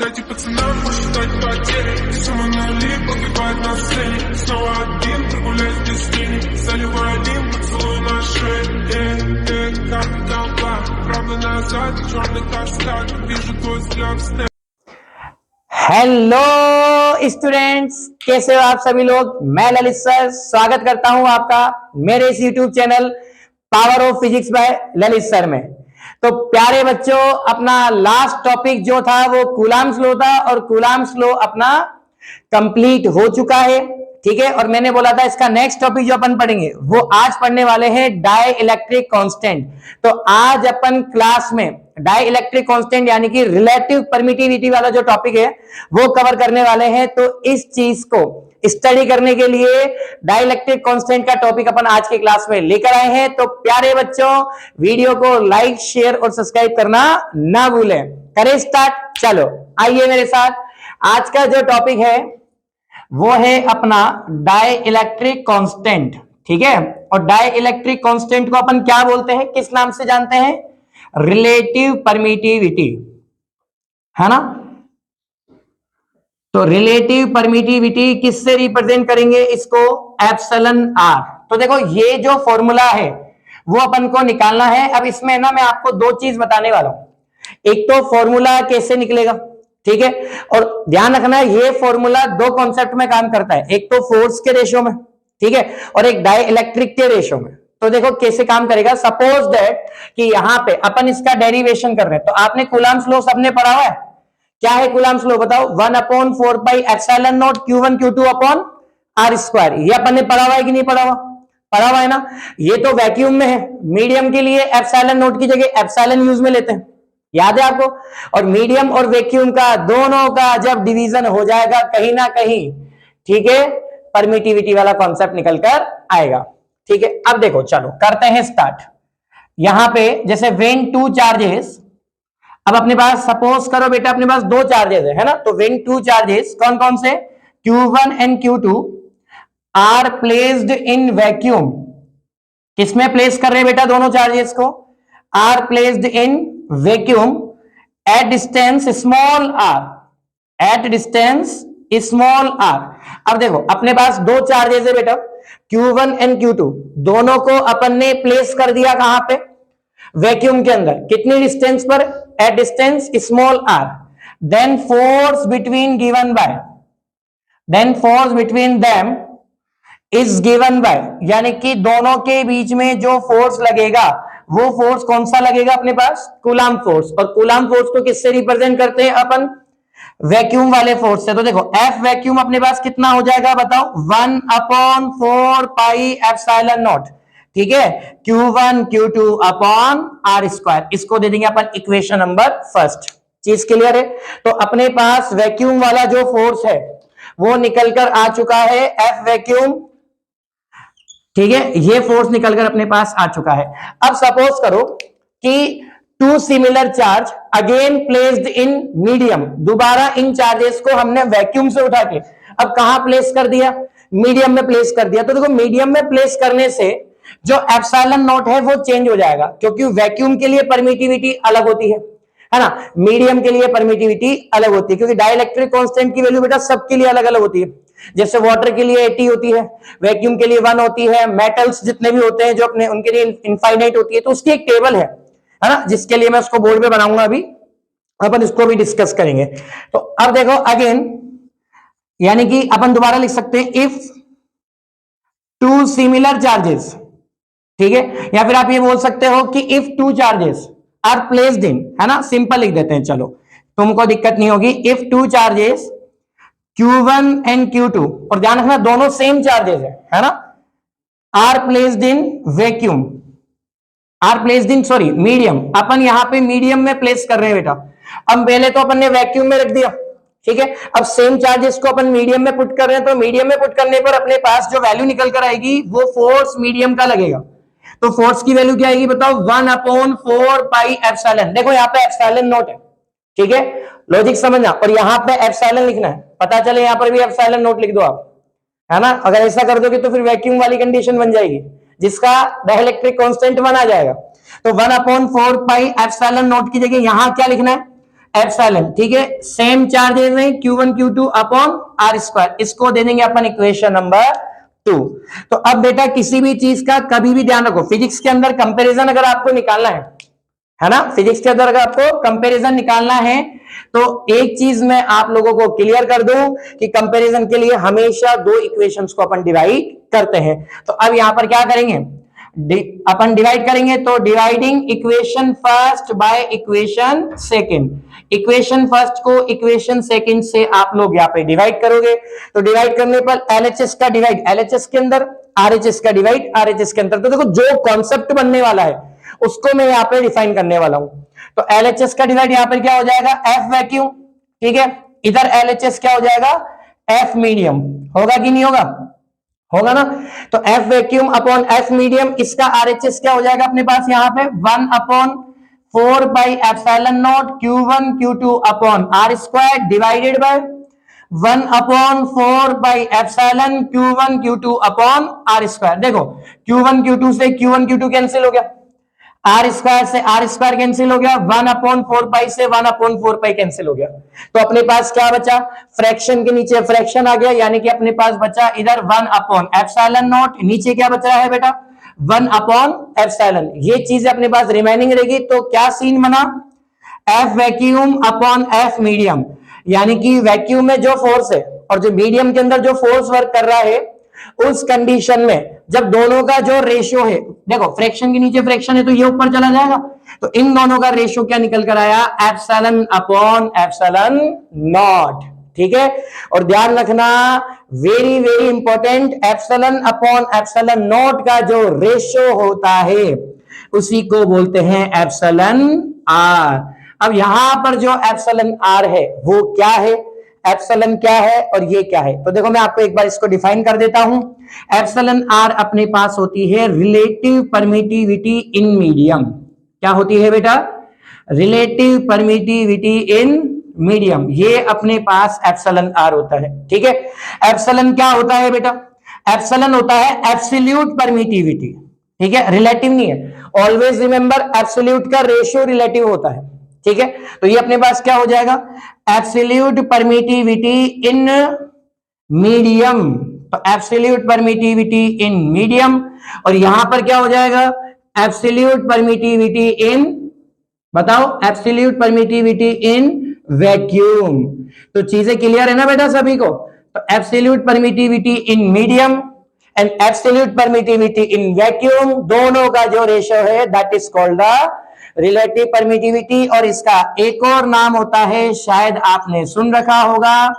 Дайте пацанам посчитать потери. Сумма нули погибает на сцене. Снова один, прогуляюсь без тени. Заливаю один поцелуй на шее. Каждый толпа, правда назад, черный каскад. Вижу твой взгляд в стене. Hello students, कैसे हो आप सभी लोग। मैं ललित सर स्वागत करता हूं आपका मेरे इस YouTube channel power of physics bye Lalit sir में। तो प्यारे बच्चों, अपना लास्ट टॉपिक जो था वो कूलाम्स लॉ था और कूलाम्स लॉ अपना कंप्लीट हो चुका है, ठीक है। और मैंने बोला था इसका नेक्स्ट टॉपिक जो अपन पढ़ेंगे वो आज पढ़ने वाले हैं डाई इलेक्ट्रिक कांस्टेंट। तो आज अपन क्लास में डाई इलेक्ट्रिक कांस्टेंट यानी कि रिलेटिव परमिटिविटी वाला जो टॉपिक है वो कवर करने वाले हैं। तो इस चीज को स्टडी करने के लिए डाई इलेक्ट्रिक कांस्टेंट का टॉपिक अपन आज की क्लास में लेकर आए हैं। तो प्यारे बच्चों, वीडियो को लाइक, शेयर और सब्सक्राइब करना ना भूलें। करें स्टार्ट। चलो आइए मेरे साथ। आज का जो टॉपिक है वो है अपना डाई इलेक्ट्रिक कांस्टेंट, ठीक है। और डाई इलेक्ट्रिक कांस्टेंट को अपन क्या बोलते हैं, किस नाम से जानते हैं? रिलेटिव परमिटिविटी, है ना। तो रिलेटिव परमिटिविटी किससे रिप्रेजेंट करेंगे इसको? Epsilon R. तो देखो ये जो फॉर्मूला है वो अपन को निकालना है। अब इसमें ना मैं आपको दो चीज बताने वाला हूं। एक तो फॉर्मूला कैसे निकलेगा, ठीक है। और ध्यान रखना ये फॉर्मूला दो कॉन्सेप्ट में काम करता है, एक तो फोर्स के रेशियो में, ठीक है, और एक डाई इलेक्ट्रिक के रेशियो में। तो देखो कैसे काम करेगा। सपोज दैट कि यहां पे अपन इसका डेरिवेशन कर रहे हैं। तो आपने कूलाम्स लॉ सबने पढ़ा हुआ है। क्या है कूलाम्स लॉ बताओ? 1/4 pi epsilon naught Q1 Q2 upon R square. ये अपन ने पढ़ा हुआ है कि नहीं पढ़ा हुआ? पढ़ा हुआ है ना। ये तो वैक्यूम में है, मीडियम के लिए एप्सिलॉन नॉट की जगह एप्सिलॉन यूज में लेते हैं, याद है आपको। और मीडियम और वैक्यूम का दोनों का जब डिवीजन हो जाएगा कहीं ना कहीं, ठीक है, परमिटिविटी वाला कॉन्सेप्ट निकल कर आएगा, ठीक है। अब देखो चलो करते हैं स्टार्ट। यहां पे जैसे व्हेन टू चार्जेस, अब अपने पास सपोज करो बेटा अपने पास दो चार्जेस है ना। तो व्हेन टू चार्जेस कौन कौन से? Q1 and Q2 are placed in vacuum. किसमें प्लेस कर रहे हैं बेटा दोनों चार्जेस को? Are placed in vacuum at distance small R, at distance small R. अब देखो अपने पास दो चार्जेस है बेटा Q1 एंड Q2, दोनों को अपन ने प्लेस कर दिया कहां पे? वैक्यूम के अंदर। कितनी डिस्टेंस पर? At distance small R. Then force between given by, then force between them is given by, यानी कि दोनों के बीच में जो फोर्स लगेगा वो फोर्स कौन सा लगेगा अपने पास? Coulomb force. और कूलाम्ब फोर्स को किससे रिप्रेजेंट करते हैं अपन? वैक्यूम वाले फोर्स से। तो देखो F वैक्यूम अपने पास कितना हो जाएगा बताओ? 1/4 पाई एप्सिलॉन नॉट, ठीक है, Q1 Q2 upon R square. इसको दे देंगे अपन इक्वेशन नंबर फर्स्ट। चीज क्लियर है। तो अपने पास वैक्यूम वाला जो फोर्स है वो निकलकर आ चुका है F वैक्यूम, ठीक है, ये फोर्स निकलकर अपने पास आ चुका है। अब सपोज करो कि two similar charge again placed in medium. दोबारा इन चार्जेस को हमने वैक्यूम से उठा के अब कहां प्लेस कर दिया? मीडियम में प्लेस कर दिया। तो देखो मीडियम में प्लेस करने से जो एप्सिलॉन नॉट है वो चेंज हो जाएगा, क्योंकि वैक्यूम के लिए परमिटिविटी अलग होती है ना, मीडियम के लिए परमिटिविटी अलग होती है, क्योंकि डाइलेक्ट्रिक कांस्टेंट की वैल्यू बेटा सबके लिए अलग अलग होती है। जैसे वाटर के लिए 80 होती है, वैक्यूम के लिए 1 होती है, मेटल्स जितने भी होते हैं जो अपने उनके लिए इनफाइनाइट होती है। तो उसकी एक टेबल है ना, जिसके लिए मैं उसको बोर्ड पे बनाऊंगा, अभी अपन इसको भी डिस्कस करेंगे। तो अब देखो अगेन, यानी कि अपन दोबारा लिख सकते हैं इफ टू सिमिलर चार्जेस, ठीक है, या फिर आप ये बोल सकते हो कि if two charges are placed in, है ना, सिंपल लिख देते हैं, चलो तुमको दिक्कत नहीं होगी। If two charges Q1 and Q2, और ध्यान रखना दोनों सेम चार्जेस है ना, are placed in vacuum, are placed in sorry medium. अपन यहां पे मीडियम में प्लेस कर रहे हैं बेटा। अब पहले तो अपन ने वैक्यूम में रख दिया, ठीक है। अब सेम चार्जेस को अपन मीडियम में पुट कर रहे हैं। तो मीडियम में पुट करने पर अपने पास जो वैल्यू निकल कर आएगी वो फोर्स मीडियम का लगेगा। तो फोर्स की वैल्यू क्या आएगी बताओ? 1/4 पाई एप्सिलॉन। देखो यहाँ पे एप्सिलॉन नॉट है, ठीक है, लॉजिक समझना। और यहाँ पे एप्सिलॉन लिखना है, पता चले यहाँ पर भी एप्सिलॉन नॉट लिख दो आप, है ना। अगर ऐसा कर दोगे तो फिर वैक्यूम वाली कंडीशन बन जाएगी जिसका डाइलेक्ट्रिक कांस्टेंट 1 आ जाएगा। तो 1/4 पाई एप्सिलॉन नॉट की जगह यहां क्या लिखना है? एप्सिलॉन, ठीक है। सेम चार्जेस हैं Q1 Q2 upon R square, इसको दे देंगे अपन इक्वेशन नंबर 2। तो अब बेटा किसी भी चीज का कभी भी ध्यान रखो, फिजिक्स के अंदर कंपैरिजन अगर आपको निकालना है ना, फिजिक्स के अंदर अगर आपको कंपैरिजन निकालना है तो एक चीज मैं आप लोगों को क्लियर कर दूं कि कंपैरिजन के लिए हमेशा दो इक्वेशंस को अपन डिवाइड करते हैं। तो अब यहां पर क्या करेंगे, अपन डिवाइड करेंगे, तो dividing equation first by equation second, equation first को इक्वेशन सेकंड से आप लोग यहाँ पे डिवाइड करोगे। तो डिवाइड करने पर एलएचएस का डिवाइड एलएचएस के अंदर, आरएचएस का डिवाइड आरएचएस के अंदर। तो देखो जो कॉन्सेप्ट बनने वाला है उसको मैं यहाँ पे डिफाइन करने वाला हूं। तो एलएचएस का डिवाइड यहाँ पर क्या हो जाएगा, एफ वैक्यूम, ठीक है। इधर एलएचएस क्या हो जाएगा, एफ मीडियम, होगा कि नहीं होगा, होगा ना। तो F vacuum upon F medium, इसका आरएचएस क्या हो जाएगा अपने पास यहाँ पे 1/4 pi epsilon naught Q1 Q2 upon R square divided by 1/4 pi epsilon Q1 Q2 upon R square. देखो Q1 Q2 से Q1 Q2 कैंसिल हो गया, आर स्क्वायर से आर स्क्वायर कैंसिल हो गया, 1/4 पाई से 1/4 पाई कैंसिल हो गया। तो अपने पास क्या बचा, फ्रैक्शन के नीचे फ्रैक्शन आ गया, यानी कि अपने पास बचा इधर 1/एप्सिलॉन नॉट, नीचे क्या बच रहा है बेटा 1/एप्सिलॉन। ये चीज अपने पास रिमेनिंग रहेगी। तो क्या सीन बना, F vacuum upon F medium, यानी कि वैक्यूम में जो फोर्स है और जो मीडियम के अंदर जो फोर्स वर्क कर रहा है, उस कंडीशन में जब दोनों का जो रेशियो है, देखो फ्रैक्शन के नीचे फ्रैक्शन है तो ये ऊपर चला जाएगा, तो इन दोनों का रेशियो क्या निकल कर आया, एप्सिलॉन अपॉन एप्सिलॉन नॉट, ठीक है। और ध्यान रखना very very important, epsilon upon epsilon not का जो रेशियो होता है उसी को बोलते हैं एप्सिलॉन आर। अब यहां पर जो एप्सिलॉन आर है वो क्या है, एप्सिलॉन क्या है और ये क्या है, तो देखो मैं आपको एक बार इसको डिफाइन कर देता हूं। एप्सिलॉन आर अपने पास होती है रिलेटिव परमिटिविटी इन मीडियम, क्या होती है बेटा, रिलेटिव परमिटिविटी इन मीडियम, ये अपने पास एप्सिलॉन आर होता है, ठीक है। एप्सिलॉन क्या होता है बेटा, एप्सिलॉन होता है एब्सोल्यूट परमिटिविटी, ठीक है, रिलेटिव नहीं है। ऑलवेज रिमेंबर एब्सोल्यूट का रेशियो रिलेटिव होता है, ठीक है। तो ये अपने पास क्या हो जाएगा, एब्सोल्यूट परमिटिविटी इन मीडियम, तो एब्सोल्यूट परमिटिविटी इन मीडियम, और यहां पर क्या हो जाएगा, एब्सोल्यूट परमिटिविटी इन, बताओ, एब्सोल्यूट परमिटिविटी इन वैक्यूम। तो चीजें क्लियर है ना बेटा सभी को। तो absolute permittivity in medium and absolute permittivity in vacuum, दोनों का जो रेशियो है that is called the relative permittivity, और इसका एक और नाम होता है, शायद आपने सुन रखा होगा,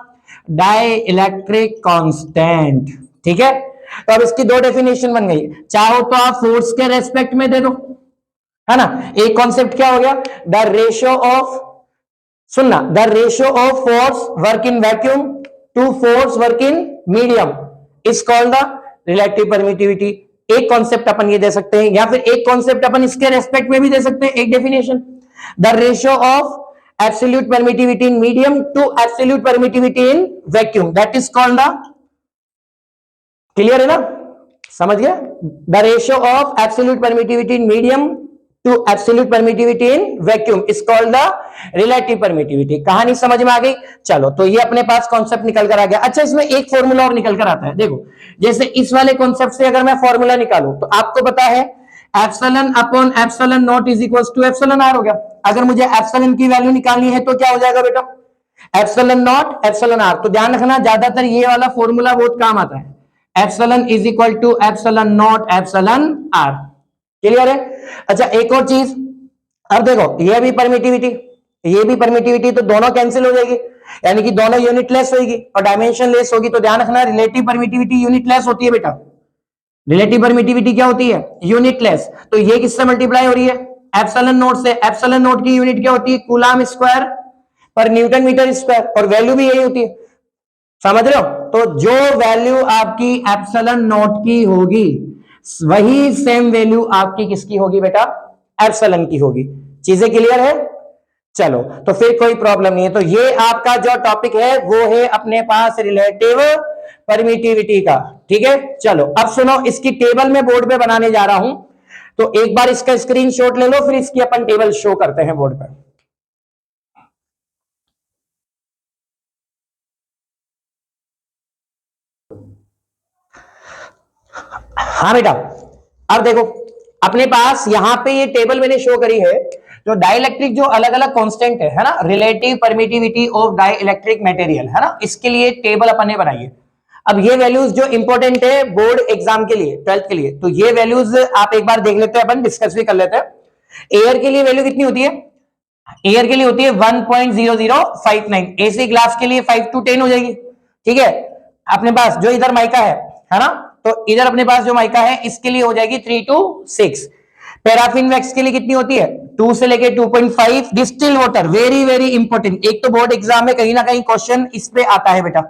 डाइइलेक्ट्रिक कांस्टेंट, ठीक है। तो अब इसकी दो डेफिनेशन बन गई, चाहो तो आप फोर्स के रेस्पेक्ट में दे दो, है ना। एक कॉन्सेप्ट क्या हो गया, द रेशियो ऑफ, सुनना, the ratio of force work in vacuum to force work in medium is called the relative permittivity. एक कॉन्सेप्ट अपन ये दे सकते हैं, या फिर एक कॉन्सेप्ट अपन इसके रेस्पेक्ट में भी दे सकते हैं, एक definition, the ratio of absolute permittivity in medium to absolute permittivity in vacuum, that is called the, clear है ना, समझ गया, the ratio of absolute permittivity in medium to absolute permittivity in vacuum is called the relative permittivity. कहानी समझ में आ गई, चलो। तो ये अपने पास कॉन्सेप्ट निकल कर आ गया। अच्छा, इसमें एक फॉर्मूला और निकल कर आता है, देखो जैसे इस वाले कॉन्सेप्ट से अगर मैं फॉर्मूला निकालूं तो आपको पता है epsilon upon epsilon naught is equal to epsilon R हो गया। अगर मुझे एप्सिलॉन की वैल्यू निकालनी है तो क्या हो जाएगा बेटा, एप्सिलॉन नॉट एप्सिलॉन आर। तो ध्यान रखना ज्यादातर ये वाला फॉर्मूला बहुत काम आता है, epsilon is equal to epsilon naught epsilon R, clear है। अच्छा, एक और चीज, अब देखो ये भी परमिटिविटी, ये भी परमिटिविटी, तो दोनों कैंसिल हो जाएगी, यानी कि दोनों यूनिट लेस होगी और डायमेंशन लेस होगी। तो ध्यान रखना रिलेटिव परमिटिविटी यूनिट लेस होती है बेटा, रिलेटिव परमिटिविटी क्या होती है, यूनिट लेस। तो ये किससे मल्टीप्लाई हो रही है, एप्सिलॉन नोट से। एप्सिलॉन नोट की यूनिट क्या होती है, कूलम स्क्वायर पर न्यूटन मीटर स्क्वायर, और वैल्यू भी यही होती है, समझ रहे हो। तो जो वैल्यू आपकी एप्सिलॉन नोट की होगी वही सेम वैल्यू आपकी किसकी होगी बेटा, एप्सिलॉन की होगी। चीजें क्लियर है, चलो तो फिर कोई प्रॉब्लम नहीं है। तो ये आपका जो टॉपिक है वो है अपने पास रिलेटिव परमिटिविटी का, ठीक है। चलो अब सुनो, इसकी टेबल में बोर्ड पे बनाने जा रहा हूं, तो एक बार इसका स्क्रीनशॉट ले लो, फिर इसकी अपन टेबल शो करते हैं बोर्ड पर। हाँ बेटा, अब देखो अपने पास यहाँ पे ये टेबल मैंने शो करी है, जो डाइलेक्ट्रिक जो अलग अलग कांस्टेंट है ना, relative permittivity of dielectric material है ना, इसके लिए टेबल अपन ने बनाई है। अब ये वैल्यूज जो इंपॉर्टेंट है बोर्ड एग्जाम के लिए, 12th के लिए, तो ये वैल्यूज आप एक बार देख लेते हैं, अपन डिस्कस भी कर लेते हैं। एयर के लिए वैल्यू कितनी होती है? एयर के लिए होती है 1.0059, एसी ग्लास के लिए 5 to 10 हो जाएगी। ठीक है, अपने पास जो इधर माइका है ना, तो इधर अपने पास जो माइका है इसके लिए हो जाएगी 3 to 6। पैराफिन वैक्स के लिए कितनी होती है? 2 से लेके 2.5। Distil water very very important, एक तो बोर्ड एग्जाम में कहीं ना कहीं क्वेश्चन इस पे आता है बेटा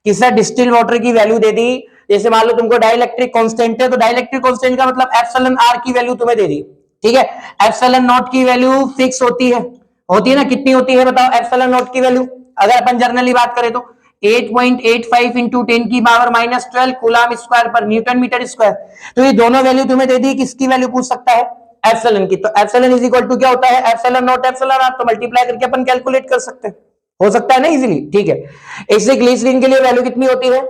कि सर डिस्टिल वाटर की वैल्यू दे दी, जैसे मान लो तुमको डाइलेक्ट्रिक कांस्टेंट है, तो डाइलेक्ट्रिक कांस्टेंट का मतलब एप्सिलॉन आर की वैल्यू तुम्हें दे दी। ठीक है, एप्सिलॉन नॉट की वैल्यू फिक्स होती है ना, कितनी होती है बताओ एप्सिलॉन नॉट की वैल्यू? अगर अपन जनरली बात करें तो 8.85 इंटू 10 की पावर -12 कूलम स्क्वायर पर न्यूटन मीटर स्क्वायर। तो ये दोनों वैल्यू तुम्हें दे दी, किसकी वैल्यू पूछ सकता है? एप्सिलॉन की। तो एप्सिलॉन इज इक्वल टू क्या होता है? एप्सिलॉन नॉट एप्सिलॉन आर, तो मल्टीप्लाई करके अपन कैलकुलेट कर सकते हैं, हो सकता है ना इजीली। ठीक है, इससे ग्लिसरीन के लिए वैल्यू कितनी होती है?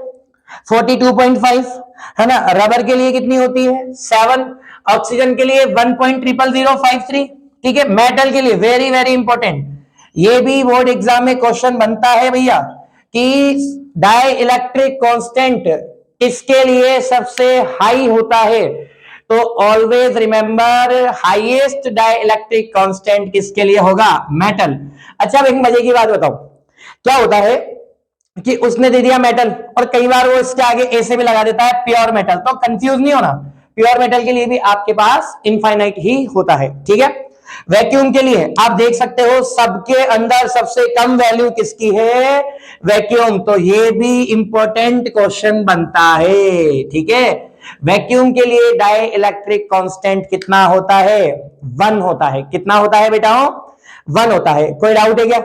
42.5 है ना। रबर के लिए कितनी होती है? 7। ऑक्सीजन के लिए 1.00053। ठीक है, मेटल के लिए वेरी वेरी इंपॉर्टेंट, ये भी बोर्ड एग्जाम में क्वेश्चन बनता है भैया कि डाई इलेक्ट्रिक कांस्टेंट किसके लिए सबसे हाई होता है? तो always remember highest dielectric constant किसके लिए होगा? मेटल। अच्छा, अब एक मजे की बात बताओ, क्या होता है कि उसने दे दिया मेटल और कई बार वो इसके आगे ए से भी लगा देता है प्योर मेटल, तो कंफ्यूज नहीं होना, प्योर मेटल के लिए भी आपके पास इनफाइनाइट ही होता है। ठीक है, वैक्यूम के लिए आप देख सकते हो सबके अंदर सबसे कम वैल्यू किसकी है? वैक्यूम। तो ये भी इंपॉर्टेंट क्वेश्चन बनता है। ठीक है, वैक्यूम के लिए डाई इलेक्ट्रिक कांस्टेंट कितना होता है? 1 होता है। कितना होता है बेटा? 1 होता है। कोई डाउट है क्या?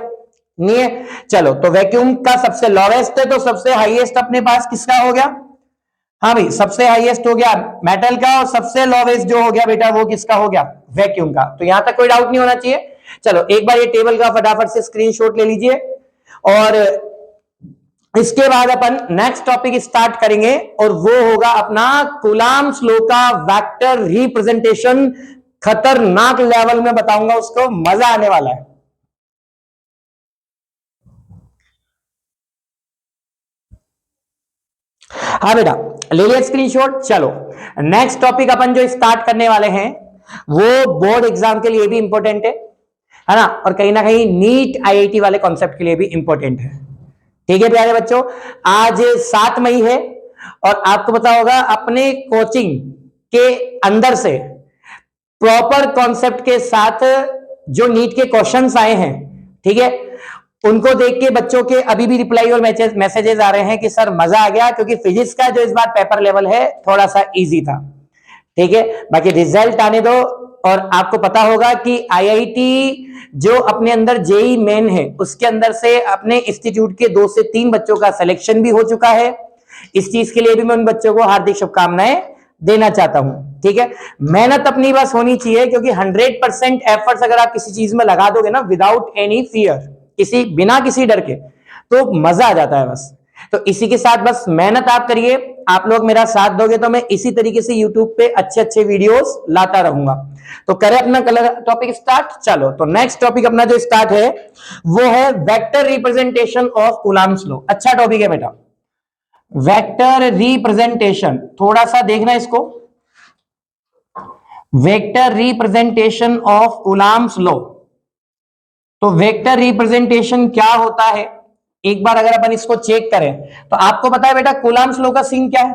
नहीं है। चलो, तो वैक्यूम का सबसे लोवेस्ट है, तो सबसे हाईएस्ट अपने पास किसका हो गया? हाँ भाई, सबसे हाईएस्ट हो गया मेटल का, और सबसे लोवेस्ट जो हो गया बेटा वो किसका हो गया? वैक्यूम का। तो यहां तक कोई डाउट नहीं होना चाहिए। चलो, एक बार ये टेबल का फटाफट से स्क्रीनशॉट ले लीजिए, और इसके बाद अपन नेक्स्ट टॉपिक स्टार्ट करेंगे, और वो होगा अपना कूलम्ब्स लॉ का वेक्टर रिप्रेजेंटेशन। खतरनाक लेवल में बताऊंगा उसको, मजा आने वाला है। हाँ बेटा, ले लिया स्क्रीनशॉट। चलो, नेक्स्ट टॉपिक अपन जो स्टार्ट करने वाले हैं वो बोर्ड एग्जाम के लिए भी इंपॉर्टेंट है ना, और कहीं ना कहीं नीट आईआईटी वाले कॉन्सेप्ट के लिए भी इंपॉर्टेंट है। ठीक है प्यारे बच्चों, आज 7 मई है, और आपको पता होगा अपने कोचिंग के अंदर से प्रॉपर कॉन्सेप्ट के साथ जो नीट के क्वेश्चंस आए हैं, ठीक है, उनको देख के बच्चों के अभी भी रिप्लाई और मैसेजेस आ रहे हैं कि सर मजा आ गया, क्योंकि फिजिक्स का जो इस बार पेपर लेवल है थोड़ा सा इजी था। ठीक है, बाकी रिजल्ट आने दो, और आपको पता होगा कि आईआईटी जो अपने अंदर जेई मेन है उसके अंदर से अपने इंस्टीट्यूट के 2 से 3 बच्चों का सिलेक्शन भी हो चुका है। इस चीज के लिए भी मैं उन बच्चों को हार्दिक शुभकामनाएं देना चाहता हूं। ठीक है, मेहनत अपनी बस होनी चाहिए, क्योंकि 100% एफर्ट्स अगर आप किसी चीज में लगा दोगे ना, विदाउट एनी फियर, बिना किसी डर के, तो मजा आ जाता है बस। तो इसी के साथ बस मेहनत आप करिए, आप लोग मेरा साथ दोगे तो मैं इसी तरीके से यूट्यूब पे अच्छे अच्छे वीडियोस लाता रहूंगा। तो करें अपना कलर टॉपिक स्टार्ट। चलो, तो नेक्स्ट टॉपिक अपना जो स्टार्ट है वो है vector representation of Coulomb's law. अच्छा टॉपिक है बेटा, वेक्टर रिप्रेजेंटेशन। थोड़ा सा देखना इसको, vector representation of Coulomb's law. तो वेक्टर रिप्रेजेंटेशन क्या होता है, एक बार अगर अपन इसको चेक करें तो आपको पता है बेटा कूलम्ब्स लॉ का सीन क्या है?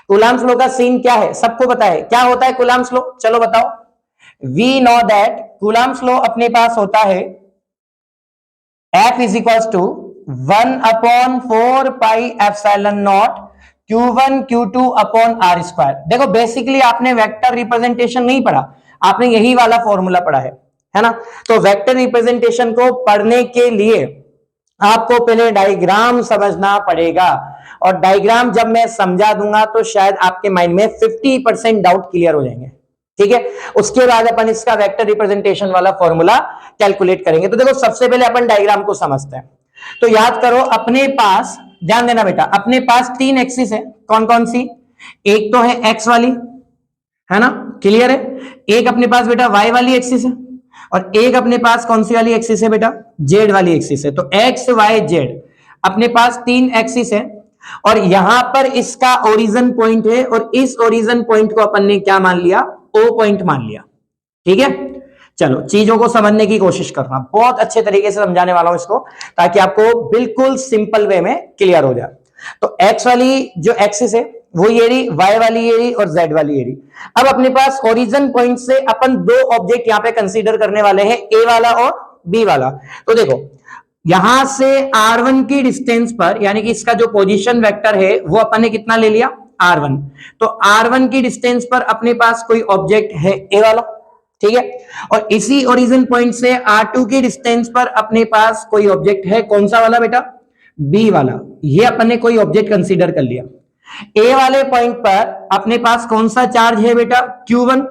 कूलम्ब्स लॉ का सीन क्या है सबको पता है, क्या होता है कूलम्ब्स लॉ? चलो बताओ। We know that Coulomb's law अपने पास होता है F is equal to 1/4 pi epsilon naught Q1 Q2 upon R square. देखो बेसिकली आपने वेक्टर रिप्रेजेंटेशन नहीं पढ़ा, आपने यही वाला फॉर्मूला पढ़ा है ना। तो वेक्टर रिप्रेजेंटेशन को पढ़ने के लिए आपको पहले डायग्राम समझना पड़ेगा, और डायग्राम जब मैं समझा दूंगा तो शायद आपके माइंड में 50% डाउट क्लियर हो जाएंगे। ठीक है, उसके बाद अपन इसका वेक्टर रिप्रेजेंटेशन वाला फॉर्मूला कैलकुलेट करेंगे। तो देखो सबसे पहले अपन डायग्राम को समझते हैं। तो याद करो अपने पास, ध्यान देना बेटा, अपने पास 3 एक्सिस है। कौन कौन सी? एक तो है एक्स वाली, है ना, क्लियर है, एक अपने पास बेटा वाई वाली एक्सिस है, और एक अपने पास कौन सी वाली एक्सिस है बेटा, जेड वाली एक्सिस है। तो एक्स वाई जेड अपने पास 3 एक्सिस है, और यहां पर इसका ओरिजिन पॉइंट है, और इस ओरिजिन पॉइंट को अपन ने क्या मान लिया, ओ पॉइंट मान लिया। ठीक है, चलो चीजों को समझने की कोशिश करना, बहुत अच्छे तरीके से समझाने वाला हूं इसको, ताकि आपको बिल्कुल सिंपल वे में क्लियर हो जाए। तो एक्स वाली जो एक्सिस है वो ये रही, वाई वाली ये रही, और जेड वाली ये रही। अब अपने पास ओरिजिन पॉइंट से अपन 2 ऑब्जेक्ट यहां पे कंसीडर करने वाले हैं, ए वाला और बी वाला। तो देखो यहां से R1 की डिस्टेंस पर, यानी कि इसका जो पोजीशन वेक्टर है वो अपन ने कितना ले लिया, R1। तो R1 की डिस्टेंस पर अपने पास कोई ऑब्जेक्ट है ए वाला, ठीक है, और इसी ओरिजिन पॉइंट से R2 की डिस्टेंस पर अपने पास कोई ऑब्जेक्ट है, कौन सा वाला बेटा, बी वाला। ये अपन ने कोई ऑब्जेक्ट कंसीडर कर लिया। ए वाले पॉइंट पर अपने पास कौन सा चार्ज है बेटा, Q1,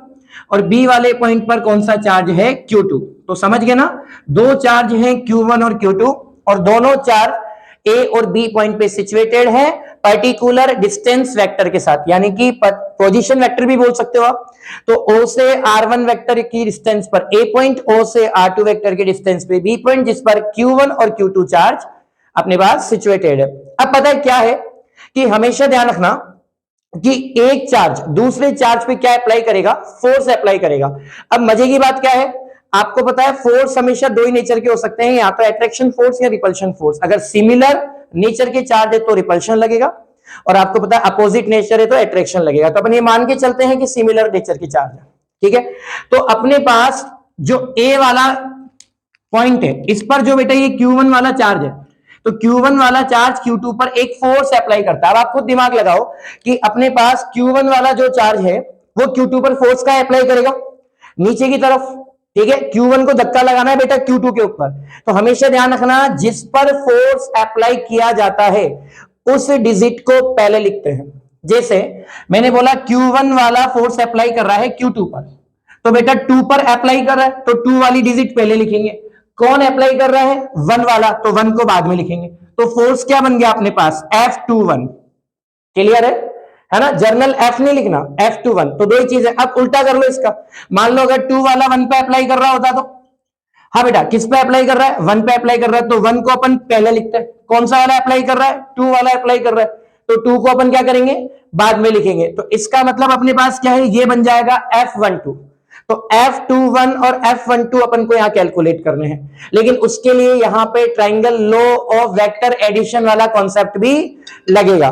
और बी वाले पॉइंट पर कौन सा चार्ज है, Q2। तो समझ गए ना, 2 चार्ज हैं Q1 और Q2, और दोनों चार्ज ए और बी पॉइंट पे सिचुएटेड है पर्टिकुलर डिस्टेंस वेक्टर के साथ, यानी कि पोजीशन वेक्टर भी बोल सकते हो आप। तो O से R1 वेक्टर की डिस्टेंस पर ए पॉइंट, O से R2 वेक्टर की डिस्टेंस पे बी पॉइंट, जिस पर Q1 और Q2 चार्ज अपने पास सिचुएटेड है। अब पता है क्या है कि हमेशा ध्यान रखना कि एक चार्ज दूसरे चार्ज पे क्या अप्लाई करेगा, फोर्स अप्लाई करेगा। अब मजे की बात क्या है, आपको पता है फोर्स हमेशा 2 ही नेचर के हो सकते हैं, या तो अट्रैक्शन फोर्स या रिपल्शन फोर्स। अगर सिमिलर नेचर के चार्ज है तो रिपल्शन लगेगा, और आपको पता है अपोजिट नेचर है तो अट्रैक्शन लगेगा। तो अपन ये मान के चलते हैं कि सिमिलर नेचर के चार्ज है, ठीक है। तो अपने पास जो ए वाला पॉइंट है, इस पर जो बेटा ये Q1 वाला चार्ज है, तो Q1 वाला चार्ज Q2 पर एक फोर्स अप्लाई करता है। अब आप खुद दिमाग लगाओ कि अपने पास Q1 वाला जो चार्ज है वो Q2 पर फोर्स का अप्लाई करेगा, नीचे की तरफ, ठीक है। Q1 को धक्का लगाना है बेटा Q2 के ऊपर। तो हमेशा ध्यान रखना, जिस पर फोर्स अप्लाई किया जाता है उस डिजिट को पहले लिखते हैं। जैसे मैंने बोला Q1 वाला फोर्स अप्लाई कर रहा है Q2 पर, तो बेटा 2 पर अप्लाई कर रहा है तो 2 वाली डिजिट पहले लिखेंगे। कौन अप्लाई कर रहा है, 1 वाला, तो 1 को बाद में लिखेंगे। तो फोर्स क्या बन गया अपने पास, F21। क्लियर है ना, जर्नल F नहीं लिखना, F21। तो 2 ही चीज है। अब उल्टा कर लो इसका, मान लो अगर 2 वाला 1 पे अप्लाई कर रहा होता तो, हाँ बेटा किस पे अप्लाई कर रहा है, 1 पे अप्लाई कर रहा है, तो 1 को अपन पहले लिखते हैं। कौन सा वाला अप्लाई कर रहा है, 2 वाला अप्लाई कर रहा है, तो 2 को अपन क्या करेंगे, बाद में लिखेंगे। तो इसका मतलब अपने पास क्या है, ये बन जाएगा F12। तो F21 और F12 अपन को यहां कैलकुलेट करने हैं, लेकिन उसके लिए यहां पे triangle law of vector addition वाला कॉन्सेप्ट भी लगेगा।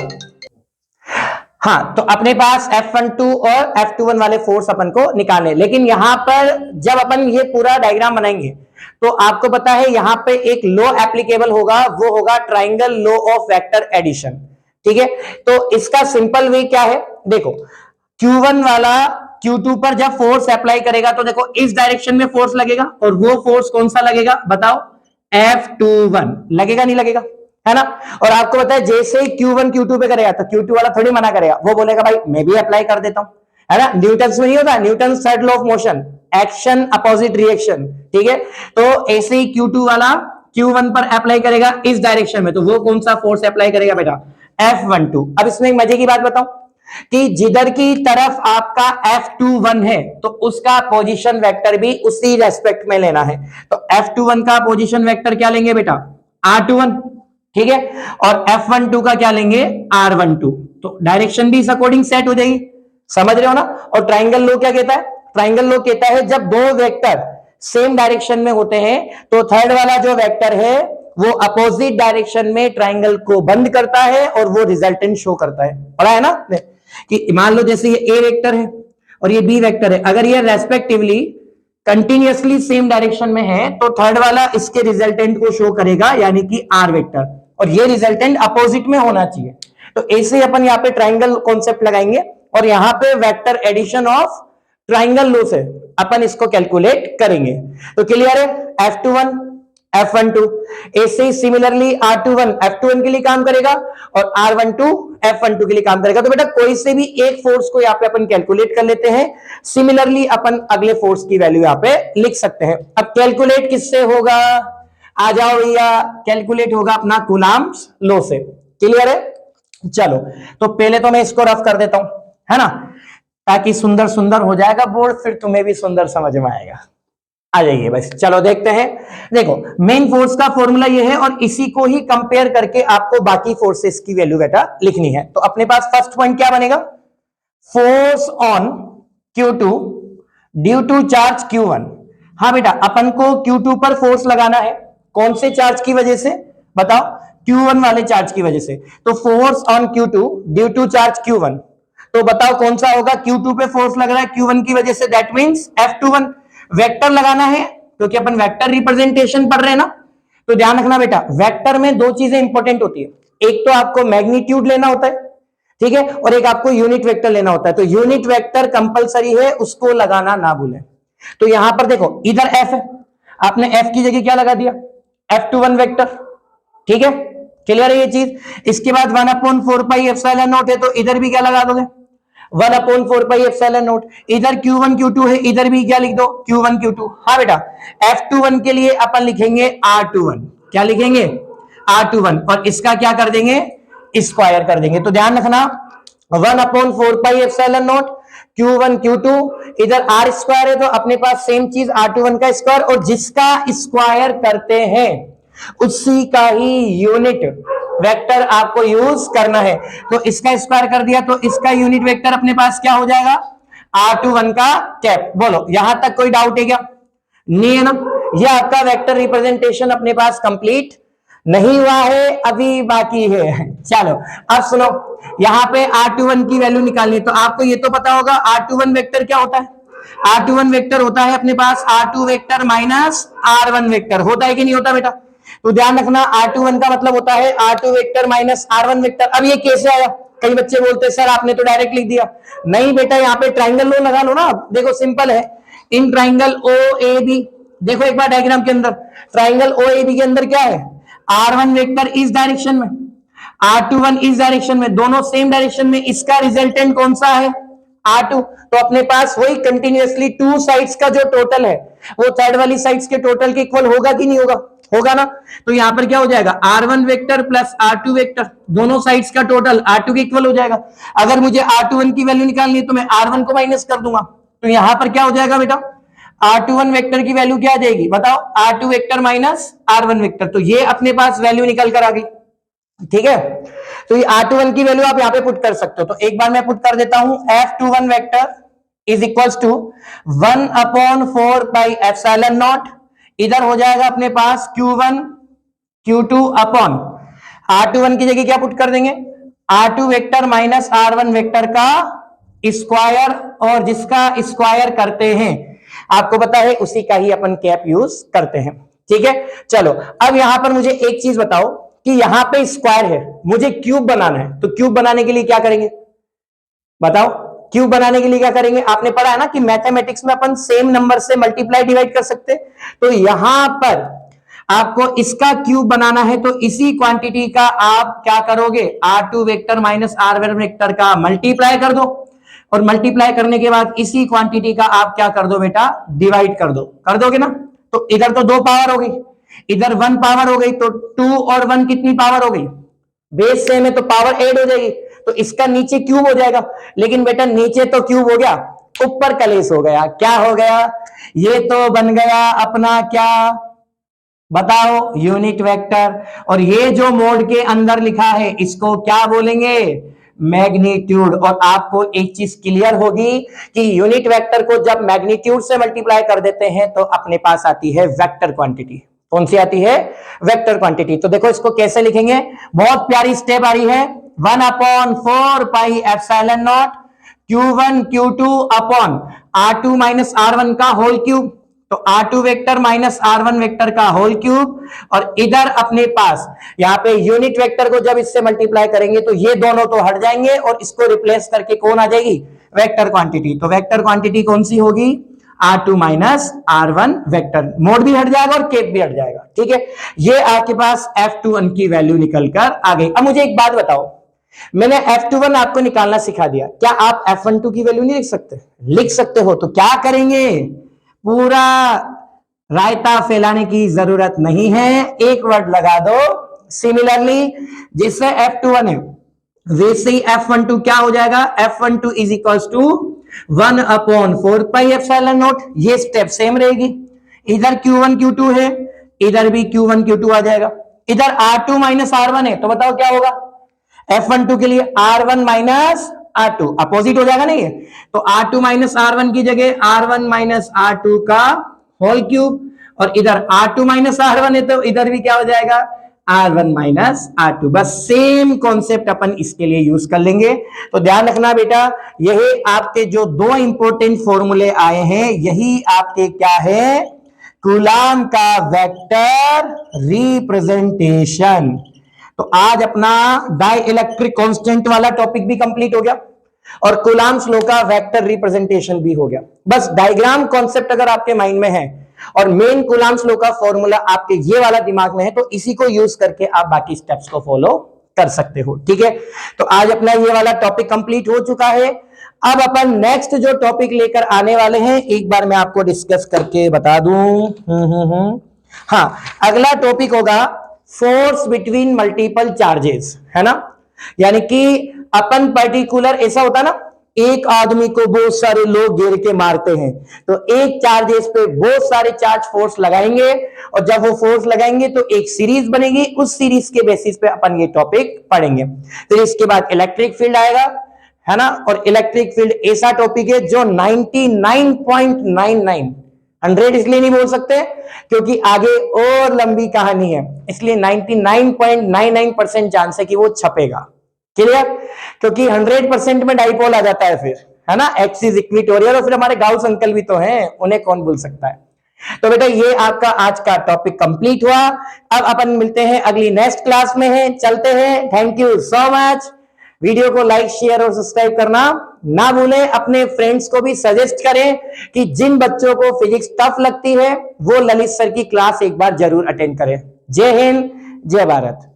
हाँ, तो अपने पास F12 और F21 वाले फोर्स अपन को निकालने, लेकिन यहां पर जब अपन ये पूरा डायग्राम बनाएंगे तो आपको पता है यहां पे एक लॉ एप्लीकेबल होगा, वो होगा triangle law of vector addition, ठीक है। तो इसका सिंपल वे क्या है, देखो Q1 वाला Q2 पर जब फोर्स अप्लाई करेगा तो देखो इस डायरेक्शन में फोर्स लगेगा, और वो फोर्स कौन सा लगेगा बताओ, F21 लगेगा, नहीं लगेगा, है ना। और आपको पता है जैसे ही Q1 Q2 पे करेगा तो Q2 वाला थोड़ी मना करेगा, वो बोलेगा भाई मैं भी अप्लाई कर देता हूं, है ना। न्यूटन में नहीं होता, Newton third law of motion, action opposite reaction, ठीक है। तो ऐसे ही Q2 वाला Q1 पर अप्लाई करेगा इस डायरेक्शन में, तो वो कौन सा फोर्स अप्लाई करेगा बेटा, F12। अब इसमें एक मजे की बात बताऊं कि जिधर की तरफ आपका F21 है तो उसका पोजीशन वेक्टर भी उसी रेस्पेक्ट में लेना है। तो F21 का पोजीशन वेक्टर क्या लेंगे बेटा, R21, ठीक है, और F12 का क्या लेंगे, R12। तो डायरेक्शन भी इस अकॉर्डिंग सेट हो जाएगी, समझ रहे हो ना। और ट्राइंगल लॉ क्या कहता है, ट्राइंगल लॉ कहता है जब 2 वेक्टर सेम डायरेक्शन में होते हैं तो थर्ड वाला जो वेक्टर है वो अपोजिट डायरेक्शन में ट्राइंगल को बंद करता है और वो रिजल्टेंट शो करता है। पढ़ा है ना कि मान लो जैसे ये ए वेक्टर है और ये बी वेक्टर है, अगर ये रेस्पेक्टिवली कंटिन्यूअसली सेम डायरेक्शन में है तो थर्ड वाला इसके रिजल्टेंट को शो करेगा, यानी कि आर वेक्टर, और ये रिजल्टेंट अपोजिट में होना चाहिए। तो ऐसे अपन यहाँ पे ट्राइंगल कॉन्सेप्ट लगाएंगे और यहाँ पे vector addition of triangle law से अपन इसको कैलकुलेट करेंगे। तो क्लियर है, F21 F12, ऐसे ही सिमिलरली R21 F21 के लिए काम करेगा और R12 F12 के लिए काम करेगा। तो बेटा कोई से भी एक फोर्स को यहाँ पे अपन कैलकुलेट कर लेते हैं, सिमिलरली अपन अगले फोर्स की वैल्यू यहाँ पे लिख सकते हैं। अब कैलकुलेट किससे होगा, आ जाओ भैया, कैलकुलेट होगा अपना कूलम्ब्स लॉ से। क्लियर है, चलो, तो पहले तो मैं इसको रफ कर देता हूं, है ना, ताकि सुंदर सुंदर हो जाएगा बोर्ड, फिर तुम्हें भी सुंदर समझ में आएगा। आ जाइए बस, चलो देखते हैं। देखो, मेन फोर्स का फॉर्मूला ये है और इसी को ही कंपेयर करके आपको बाकी फोर्सेस की वैल्यू बेटा लिखनी है। तो अपने पास फर्स्ट पॉइंट क्या बनेगा, force on Q2 due to charge Q1। हाँ बेटा, अपन को Q2 पर फोर्स लगाना है, कौन से चार्ज की वजह से बताओ, Q1 वाले चार्ज की वजह से। तो force on Q2 due to charge Q1, तो बताओ कौन सा होगा, Q2 पे फोर्स लग रहा है Q1 की वजह से, दैट मींस F21। वेक्टर लगाना है क्योंकि अपन वेक्टर रिप्रेजेंटेशन पढ़ रहे हैं ना। तो ध्यान रखना बेटा, वेक्टर में दो चीजें इंपॉर्टेंट होती है, एक तो आपको मैग्नीट्यूड लेना होता है, ठीक है, और एक आपको यूनिट वेक्टर लेना होता है। तो यूनिट वेक्टर कंपलसरी है, उसको लगाना ना भूलें। तो यहां पर देखो, इधर F है, आपने F की जगह क्या लगा दिया, F21 वेक्टर, ठीक है, क्लियर है ये चीज। इसके बाद 1/4 एप्सिलॉन नॉट है, तो इधर भी क्या लगा दोगे, 1/4 एप्सिलॉन नॉट। इधर Q1 Q2 है, इधर भी क्या लिख दो, Q1 Q2। हाँ बेटा, F21 के लिए अपन लिखेंगे R21, क्या लिखेंगे, R21, और इसका क्या कर देंगे, स्क्वायर कर देंगे। तो ध्यान रखना, 1/4 एप्सिलॉन नॉट Q1 Q2, इधर R स्क्वायर है, तो अपने पास सेम चीज R21 का स्क्वायर, और जिसका स्क्वायर करते हैं उसी का ही यूनिट वेक्टर आपको यूज करना है। तो इसका स्क्वायर कर दिया, तो इसका यूनिट वेक्टर अपने पास क्या हो जाएगा, R21 का कैप। बोलो, यहां तक कोई डाउट है क्या, नहीं है ना। यह आपका वेक्टर रिप्रेजेंटेशन अपने पास कंप्लीट नहीं हुआ है, अभी बाकी है। चलो अब सुनो, यहां पे R21 की वैल्यू निकालनी है, तो आपको ये तो पता होगा R21 वेक्टर क्या होता है। R21 वेक्टर होता है अपने पास R2 vector minus R1 vector, होता है कि नहीं होता बेटा। तो ध्यान रखना, R21 का मतलब होता है R2 vector minus R1 vector. अब ये कैसे आया, कई बच्चे बोलते हैं सर आपने तो डायरेक्ट लिख दिया। नहीं बेटा, यहाँ पे ट्राइंगल लो लगा लो ना, देखो सिंपल है। इन ट्राइंगल OAB, देखो एक बार डायग्राम के अंदर, ट्राइंगल OAB के अंदर क्या है, R1 वेक्टर इस डायरेक्शन में, R21 इस डायरेक्शन में, दोनों सेम डायरेक्शन में, इसका रिजल्टेंट कौन सा है, R2। तो अपने पास वही कंटिन्यूअसली टू साइड्स का जो टोटल है वो थर्ड वाली साइड्स के टोटल के इक्वल होगा कि नहीं होगा, होगा ना। तो यहां पर क्या हो जाएगा, R1 vector plus R2 vector, दोनों साइड्स का टोटल R2 के इक्वल हो जाएगा। अगर मुझे R21 की वैल्यू निकालनी है तो मैं R1 को माइनस कर दूंगा, तो यहां पर क्या हो जाएगा बेटा, R21 वेक्टर की वैल्यू क्या आ जाएगी बताओ, R2 vector minus R1 vector. तो ये अपने पास वैल्यू निकल कर आ गई, ठीक है। तो ये R21 की वैल्यू आप यहां पे पुट कर सकते हो। तो एक बार मैं पुट कर देता हूं, F21 vector is equals to 1/4 epsilon naught, इधर हो जाएगा अपने पास Q1 Q2 अपॉन R21 की जगह क्या पुट कर देंगे, R2 vector minus R1 vector का स्क्वायर, और जिसका स्क्वायर करते हैं आपको पता है उसी का ही अपन कैप यूज करते हैं, ठीक है। चलो अब यहां पर मुझे एक चीज बताओ कि यहां पे स्क्वायर है, मुझे क्यूब बनाना है, तो क्यूब बनाने के लिए क्या करेंगे बताओ, क्यूब बनाने के लिए क्या करेंगे, आपने पढ़ा है ना कि मैथमेटिक्स में अपन सेम नंबर से मल्टीप्लाई डिवाइड कर सकते हैं। तो यहां पर आपको इसका क्यूब बनाना है, तो इसी क्वांटिटी का आप क्या करोगे, R2 vector minus R1 vector का मल्टीप्लाई कर दो, और मल्टीप्लाई करने के बाद इसी क्वांटिटी का आप क्या कर दो बेटा, डिवाइड कर दो, कर दोगे ना। तो इधर तो 2 पावर हो गई, इधर 1 पावर हो गई, तो 2 और 1 कितनी पावर हो गई, बेस सेम है तो पावर ऐड हो जाएगी, तो इसका नीचे क्यूब हो जाएगा। लेकिन बेटा नीचे तो क्यूब हो गया, ऊपर कलेश हो गया, क्या हो गया, ये तो बन गया अपना क्या बताओ, यूनिट वेक्टर। और ये जो मोड के अंदर लिखा है इसको क्या बोलेंगे, मैग्नीट्यूड। और आपको एक चीज क्लियर होगी कि यूनिट वेक्टर को जब मैग्नीट्यूड से मल्टीप्लाई कर देते हैं तो अपने पास आती है वेक्टर क्वांटिटी। कौन सी आती है, वेक्टर क्वांटिटी। तो देखो इसको कैसे लिखेंगे, बहुत प्यारी स्टेप आ रही है, 1/4 epsilon naught Q1 Q2 upon R2 minus R1 का होल क्यूब, तो R2 vector minus R1 vector का होल क्यूब, और इधर अपने पास यहाँ पे यूनिट वेक्टर को जब इससे मल्टीप्लाई करेंगे तो ये दोनों तो हट जाएंगे और इसको रिप्लेस करके कौन आ जाएगी, वेक्टर क्वांटिटी। तो वेक्टर क्वांटिटी कौन सी होगी, R2 minus R1 vector, mode भी हट जाएगा और केप भी हट जाएगा, ठीक है। ये आपके पास F21 की वैल्यू निकल कर आ गई। अब मुझे एक बात बताओ, मैंने F21 आपको निकालना सिखा दिया, क्या आप F12 की वैल्यू नहीं लिख सकते, लिख सकते हो। तो क्या करेंगे, पूरा रायता फैलाने की जरूरत नहीं है, एक वर्ड लगा दो सिमिलरली, जिससे F21 है वैसे ही F12 क्या हो जाएगा, F12 इज इक्वल्स टू 1/4πε0। ये स्टेप सेम रहेगी, इधर Q1 Q2 है, इधर भी Q1 Q2 आ जाएगा, इधर R2 माइनस R1 है, तो बताओ क्या होगा F12 के लिए, R1 माइनस R2, अपोजिट हो जाएगा ना ये, तो R2 माइनस R1 की जगह R1 माइनस R2 का होल क्यूब, और इधर R2 माइनस R1 है तो इधर भी क्या हो जाएगा, R1 माइनस R2। बस सेम कॉन्सेप्ट अपन इसके लिए यूज कर लेंगे। तो ध्यान रखना बेटा, यही आपके जो दो इंपॉर्टेंट फॉर्मूले आए हैं, यही आपके क्या है, कूलाम का वेक्टर रिप्रेजेंटेशन। तो आज अपना डाई इलेक्ट्रिक कांस्टेंट वाला टॉपिक भी कंप्लीट हो गया और कूलाम्स लॉ का वेक्टर रिप्रेजेंटेशन भी हो गया। बस डायग्राम कॉन्सेप्ट अगर आपके माइंड में है और मेन कूलाम्स लॉ का फॉर्मूला आपके ये वाला दिमाग में है, तो इसी को यूज करके आप बाकी स्टेप्स को फॉलो कर सकते हो। ठीक है, तो आज अपना ये वाला टॉपिक कंप्लीट हो चुका है। अब अपन नेक्स्ट जो टॉपिक लेकर आने वाले हैं, एक बार मैं आपको डिस्कस करके बता दूं। हाँ, अगला टॉपिक होगा फोर्स बिटवीन मल्टीपल चार्जेस, है ना। यानी कि अपन पर्टिकुलर ऐसा होता है ना, एक आदमी को बहुत सारे लोग घेर के मारते हैं, तो एक चार्जेस पे बहुत सारे चार्ज फोर्स लगाएंगे, और जब वो फोर्स लगाएंगे तो एक सीरीज बनेगी, उस सीरीज के बेसिस पे अपन ये टॉपिक पढ़ेंगे। तो इसके बाद इलेक्ट्रिक फील्ड आएगा, है ना, और इलेक्ट्रिक फील्ड ऐसा टॉपिक है जो 99.99, 100 इसलिए नहीं बोल सकते क्योंकि आगे और लंबी कहानी है, इसलिए 99.99% चांस है कि वो छपेगा। क्लियर, क्योंकि 100% में डाइपोल आ जाता है फिर, है ना, एक्सिस इक्वेटोरियल, और फिर हमारे गाउस अंकल भी तो हैं, उन्हें कौन भूल सकता है। तो बेटा ये आपका आज का टॉपिक कंप्लीट हुआ। अब अपन मिलते हैं अगली नेक्स्ट क्लास में, है चलते हैं। Thank you so much. Video को लाइक शेयर और सब्सक्राइब करना ना भूलें। अपने फ्रेंड्स को भी सजेस्ट करें कि जिन बच्चों को फिजिक्स टफ लगती है वो ललित सर की क्लास एक बार जरूर अटेंड करें। जय हिंद, जय भारत।